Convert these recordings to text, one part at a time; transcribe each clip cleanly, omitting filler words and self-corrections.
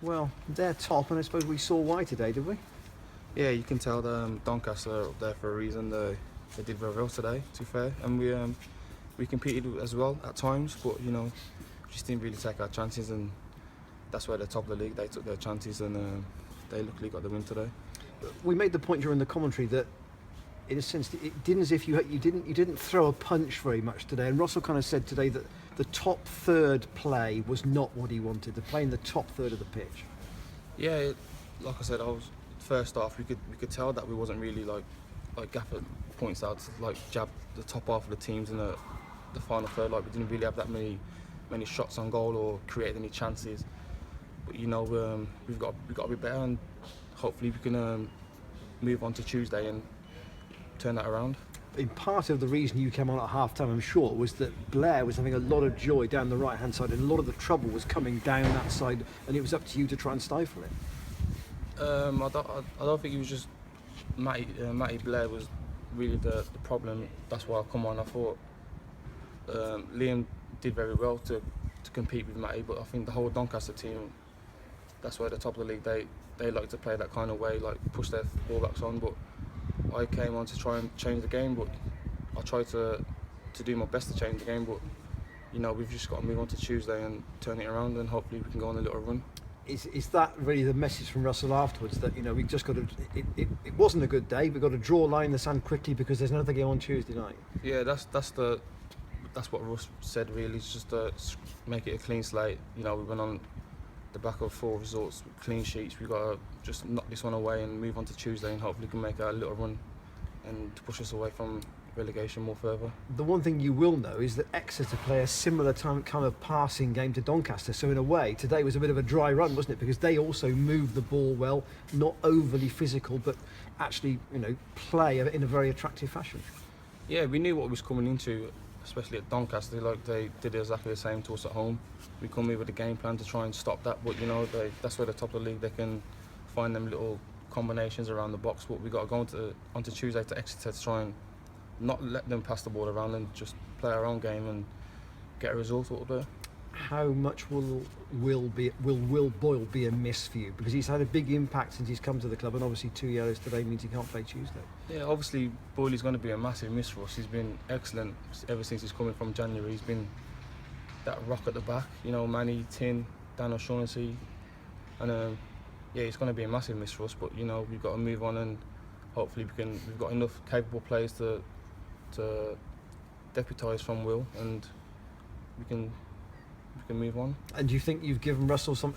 Well, they're top, and I suppose we saw why today, did we? Yeah, you can tell Doncaster are up there for a reason. They did very well today, to be fair, and we competed as well at times, but just didn't really take our chances, and that's why they're top of the league. They took their chances, and they luckily got the win today. We made the point during the commentary that, in a sense, it didn't as if you didn't throw a punch very much today. And Russell kind of said today that the top third play was not what he wanted. The play in the top third of the pitch. Yeah, like I said, first off we could tell that we wasn't really like Gaffer points out, like jab the top half of the teams in the final third. Like we didn't really have that many shots on goal or create any chances. But we've got to be better, and hopefully we can move on to Tuesday and turn that around. In part of the reason you came on at half-time, I'm sure, was that Blair was having a lot of joy down the right-hand side, and a lot of the trouble was coming down that side, and it was up to you to try and stifle it. I don't think it was just Matty Blair was really the problem. That's why I come on. I thought Liam did very well to compete with Matty, but I think the whole Doncaster team, that's why at the top of the league, they like to play that kind of way, like push their fullbacks on. But I came on to try and change the game, but I tried to do my best to change the game. But we've just got to move on to Tuesday and turn it around, and hopefully we can go on a little run. Is that really the message from Russell afterwards, that we just got to? It wasn't a good day. We've got to draw a line in the sand quickly because there's another game on Tuesday night. Yeah, that's what Russ said. Really, it's just to make it a clean slate. We went on the back of 4 results, clean sheets. We've got to just knock this one away and move on to Tuesday, and hopefully can make a little run and to push us away from relegation more further. The one thing you will know is that Exeter play a similar kind of passing game to Doncaster, so in a way today was a bit of a dry run, wasn't it, because they also moved the ball well, not overly physical, but actually play in a very attractive fashion. Yeah, we knew what was coming into, especially at Doncaster. Like they did exactly the same to us at home. We come in with a game plan to try and stop that, but that's where the top of the league, they can find them little combinations around the box. But we got to go onto Tuesday to Exeter to try and not let them pass the ball around and just play our own game and get a result out of there. How much will Will Boyle be a miss for you? Because he's had a big impact since he's come to the club, and obviously 2 yellows today means he can't play Tuesday. Yeah, obviously Boyle is going to be a massive miss for us. He's been excellent ever since he's coming from January. He's been that rock at the back, Manny, Tin, Dan O'Shaughnessy, and it's going to be a massive miss for us. But we've got to move on, and hopefully we've got enough capable players to deputise from Will, and we can move on. And do you think you've given Russell from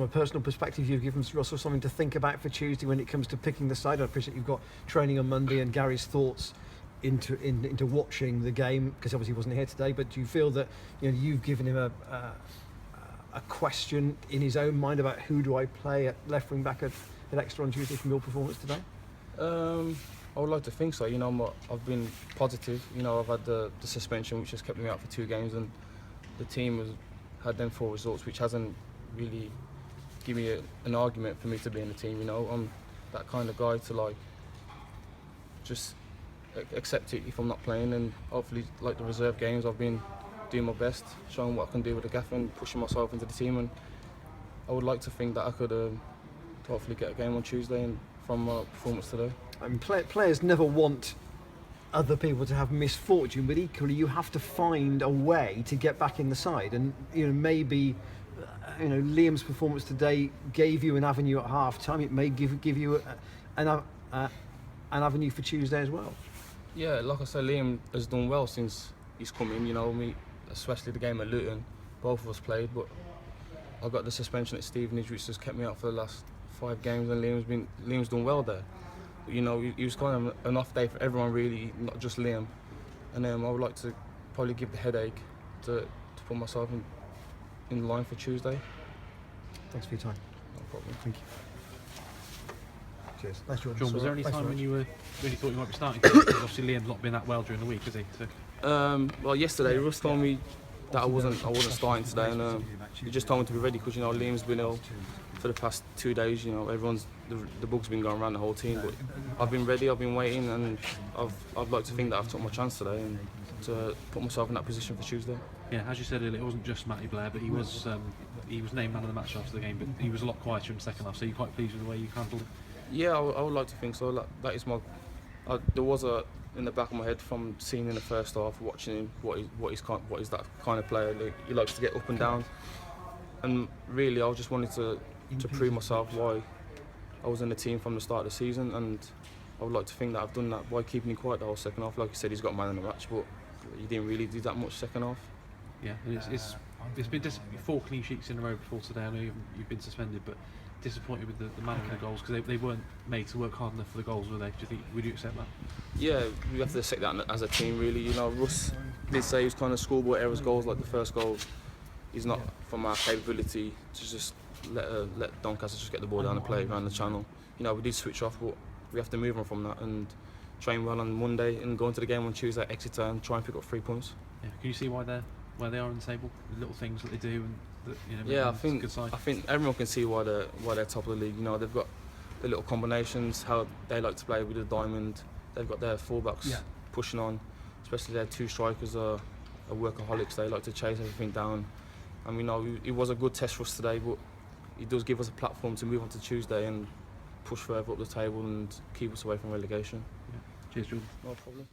a personal perspective, you've given Russell something to think about for Tuesday when it comes to picking the side? I appreciate you've got training on Monday and Gary's thoughts into watching the game, because obviously he wasn't here today, but do you feel that you've given him a question in his own mind about who do I play at left wing back at Exeter on Tuesday from your performance today? I would like to think so. I've been positive. I've had the suspension, which has kept me out for 2 games, and the team has had them 4 results, which hasn't really given me an argument for me to be in the team. I'm that kind of guy to just accept it if I'm not playing, and hopefully like the reserve games I've been doing my best, showing what I can do with the gaffer and pushing myself into the team, and I would like to think that I could hopefully get a game on Tuesday and from my performance today. I mean, players never want other people to have misfortune, but equally you have to find a way to get back in the side, and maybe Liam's performance today gave you an avenue at half time. It may give you an avenue for Tuesday as well. Yeah, like I said, Liam has done well since he's come in. Especially the game at Luton, both of us played, but I got the suspension at Stevenage, which has kept me out for the last 5 games, and Liam's done well there. But, he was kind of an off day for everyone really, not just Liam. And I would like to probably give the headache to put myself in line for Tuesday. Thanks for your time. No problem. Thank you. Cheers. Thanks, Jordan. John, was there any time when you really thought you might be starting? Because obviously Liam's not been that well during the week, has he? So. Well, yesterday Russ told me that I wasn't starting today, and he just told me to be ready because Liam's been ill for the past 2 days. Everyone's the bug's been going around the whole team, but I've been ready, I've been waiting, and I'd like to think that I've took my chance today and to put myself in that position for Tuesday. Yeah, as you said earlier, it wasn't just Matty Blair, but he was named man of the match after the game, but he was a lot quieter in the second half. So you're quite pleased with the way you handled it? Yeah, I would like to think so. That is my. There was a in the back of my head from seeing in the first half, watching him, what is that kind of player? He likes to get up and down, and really, I just wanted to prove myself why I was in the team from the start of the season, and I would like to think that I've done that by keeping him quiet the whole second half. Like you said, he's got man in the match, but he didn't really do that much second half. Yeah, and it's been 4 clean sheets in a row before today. I know you've been suspended, but disappointed with the manner of the goals because they weren't made to work hard enough for the goals, were they? Would you accept that? Yeah, we have to accept that as a team, really. You know, Russ did say he was kind of schoolboy errors goals, like the first goal. He's not from our capability to just let Doncaster just get the ball down and play around the channel. You know, we did switch off, but we have to move on from that and train well on Monday and go into the game on Tuesday at Exeter and try and pick up 3 points. Yeah, can you see why they are on the table? The little things that they do, and yeah, I it's a good side. think everyone can see why they're top of the league. You know, they've got the little combinations, how they like to play with the diamond. They've got their fullbacks pushing on, especially their 2 strikers are workaholics. They like to chase everything down. And we know it was a good test for us today, but it does give us a platform to move on to Tuesday and push further up the table and keep us away from relegation. Yeah. Cheers, Jordan. No problem.